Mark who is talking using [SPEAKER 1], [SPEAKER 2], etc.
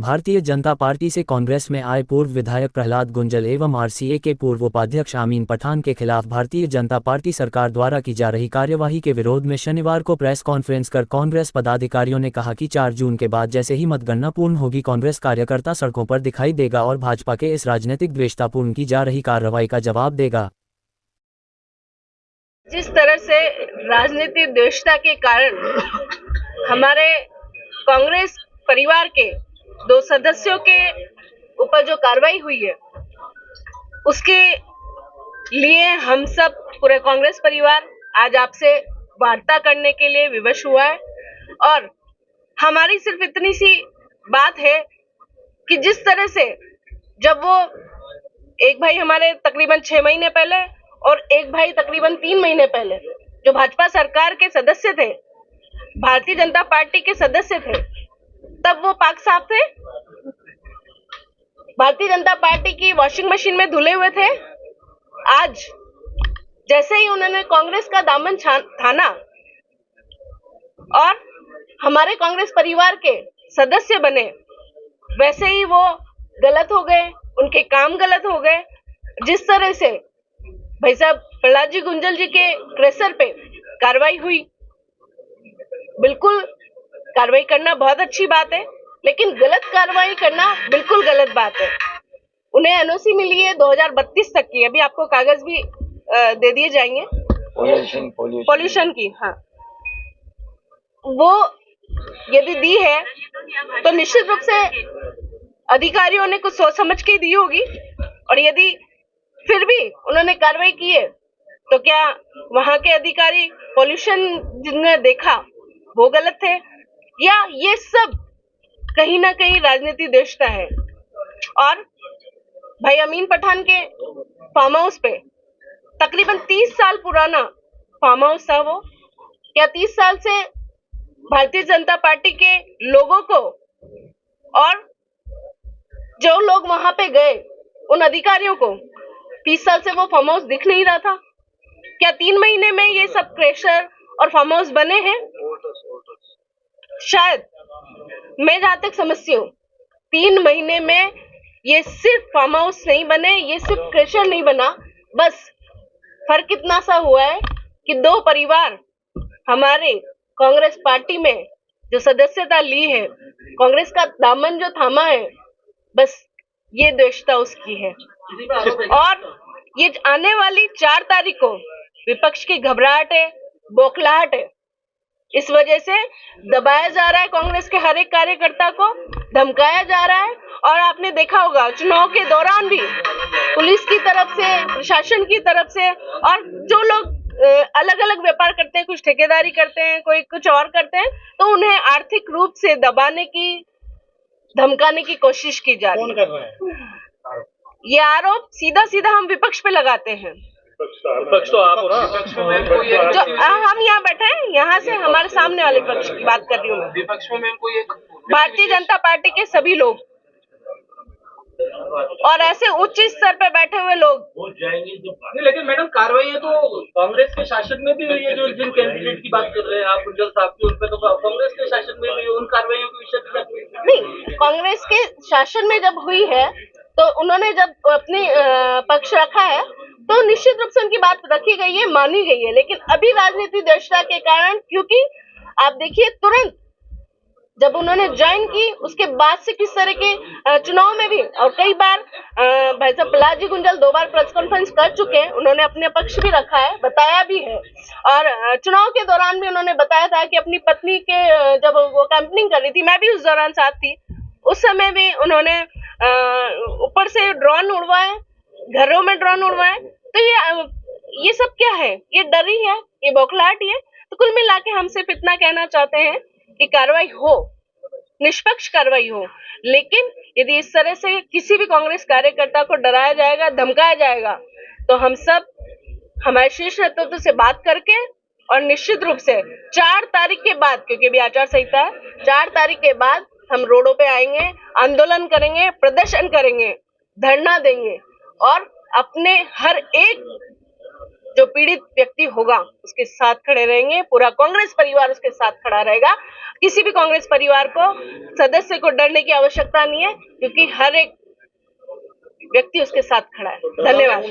[SPEAKER 1] Bharatiya Janata party से कांग्रेस में आए पूर्व विधायक प्रहलाद गुंजल एवं आरसीए के पूर्व उपाध्यक्ष अमीन पठान के खिलाफ भारतीय जनता पार्टी सरकार द्वारा की जा रही कार्यवाही के विरोध में शनिवार को प्रेस कॉन्फ्रेंस कर कांग्रेस पदाधिकारियों ने कहा कि 4 जून के बाद जैसे ही मतगणना पूर्ण होगी, कांग्रेस कार्यकर्ता सड़कों पर दिखाई देगा और भाजपा के इस राजनीतिक द्वेषतापूर्ण की जा रही कार्रवाई का जवाब देगा।
[SPEAKER 2] जिस तरह से राजनीतिक द्वेषता के कारण हमारे कांग्रेस परिवार के 2 सदस्यों के ऊपर जो कार्रवाई हुई है, उसके लिए हम सब पूरे कांग्रेस परिवार आज आपसे वार्ता करने के लिए विवश हुआ है। और हमारी सिर्फ इतनी सी बात है कि जिस तरह से जब वो एक भाई हमारे तकरीबन 6 महीने पहले और एक भाई तकरीबन 3 महीने पहले जो भाजपा सरकार के सदस्य थे, भारतीय जनता पार्टी के सदस्य थे, तब वो पाक साफ थे, भारतीय जनता पार्टी की वॉशिंग मशीन में धुले हुए थे। आज जैसे ही उन्होंने कांग्रेस का दामन थाना और हमारे कांग्रेस परिवार के सदस्य बने, वैसे ही वो गलत हो गए, उनके काम गलत हो गए। जिस तरह से भाई साहब प्रहलाद जी गुंजल जी के क्रेशर पे कार्रवाई हुई, बिल्कुल कार्रवाई करना बहुत अच्छी बात है, लेकिन गलत कार्रवाई करना बिल्कुल गलत बात है। उन्हें एनओसी मिली है 2032 तक की, अभी आपको कागज भी दे दिए जाएंगे पॉल्यूशन की। हाँ, वो यदि दी है तो निश्चित रूप से अधिकारियों ने कुछ सोच समझ के दी होगी, और यदि फिर भी उन्होंने कार्रवाई की है तो क्या वहां के अधिकारी पॉल्यूशन जिन्होंने देखा वो गलत थे, या ये सब कहीं ना कहीं राजनीति द्वेषता है। और भाई अमीन पठान के फार्म हाउस पे तकरीबन 30 साल पुराना फार्म हाउस था वो। क्या 30 साल से भारतीय जनता पार्टी के लोगों को और जो लोग वहां पे गए उन अधिकारियों को 30 साल से वो फार्म हाउस दिख नहीं रहा था? क्या 3 महीने में ये सब क्रेशर और फार्म हाउस बने हैं? शायद मैं जहां तक समझती हूँ 3 महीने में ये सिर्फ फार्म हाउस नहीं बने, ये सिर्फ क्रेशर नहीं बना। बस फर्क इतना सा हुआ है कि 2 परिवार हमारे कांग्रेस पार्टी में जो सदस्यता ली है, कांग्रेस का दामन जो थामा है, बस ये द्वेषता उसकी है। और ये आने वाली 4 तारीख को विपक्ष की घबराहट है, बौखलाहट है। इस वजह से दबाया जा रहा है कांग्रेस के हर एक कार्यकर्ता को, धमकाया जा रहा है। और आपने देखा होगा चुनाव के दौरान भी पुलिस की तरफ से, प्रशासन की तरफ से, और जो लोग अलग अलग व्यापार करते हैं, कुछ ठेकेदारी करते हैं, कोई कुछ और करते हैं, तो उन्हें आर्थिक रूप से दबाने की, धमकाने की कोशिश की जा रही है। कौन कर रहा है ये आरोप? सीधा सीधा हम विपक्ष पे लगाते हैं।
[SPEAKER 3] विपक्ष तो आप हो ना,
[SPEAKER 2] जो हम यहाँ बैठे हैं, यहाँ से हमारे सामने वाले विपक्ष की बात कर रही हूँ मैं।
[SPEAKER 3] विपक्ष में कोई
[SPEAKER 2] भारतीय जनता पार्टी के सभी लोग और ऐसे उच्च स्तर पे बैठे हुए लोग
[SPEAKER 3] नहीं, लेकिन मैडम कार्रवाई तो कांग्रेस के शासन में भी हुई है। जो जिन कैंडिडेट की बात कर रहे हैं आप गुंजल साहब की, उनपे तो कांग्रेस के शासन में भी उन कार्रवाइयों के विषय पर
[SPEAKER 2] नहीं, कांग्रेस के शासन में जब हुई है तो उन्होंने जब अपने पक्ष रखा है तो निश्चित रूप से उनकी बात रखी गई है, मानी गई है। लेकिन अभी राजनीतिक द्वेषता के कारण, क्योंकि आप देखिए तुरंत जब उन्होंने ज्वाइन की उसके बाद से किस तरह के चुनाव में भी, और कई बार भाई साहब प्रहलाद जी गुंजल 2 बार प्रेस कॉन्फ्रेंस कर चुके हैं, उन्होंने अपने पक्ष भी रखा है, बताया भी है। और चुनाव के दौरान भी उन्होंने बताया था कि अपनी पत्नी के जब वो कैंपेनिंग कर रही थी, मैं भी उस दौरान साथ थी, उस समय भी उन्होंने ऊपर से ड्रोन उड़वाए, घरों में ड्रोन उड़वाए। तो ये सब क्या है? ये डर ही है, ये बौखलाहट ही है। तो कुल मिला के हम सिर्फ इतना कहना चाहते हैं कि कार्रवाई हो, निष्पक्ष कार्रवाई हो। लेकिन यदि इस तरह से किसी भी कांग्रेस कार्यकर्ता को डराया जाएगा, धमकाया जाएगा, तो हम सब हमारे शीर्ष नेतृत्व से बात करके, और निश्चित रूप से 4 तारीख के बाद, क्योंकि अभी आचार संहिता है, 4 तारीख के बाद हम रोडों पे आएंगे, आंदोलन करेंगे, प्रदर्शन करेंगे, धरना देंगे, और अपने हर एक जो पीड़ित व्यक्ति होगा उसके साथ खड़े रहेंगे। पूरा कांग्रेस परिवार उसके साथ खड़ा रहेगा। किसी भी कांग्रेस परिवार को सदस्य को डरने की आवश्यकता नहीं है, क्योंकि हर एक व्यक्ति उसके साथ खड़ा है। धन्यवाद।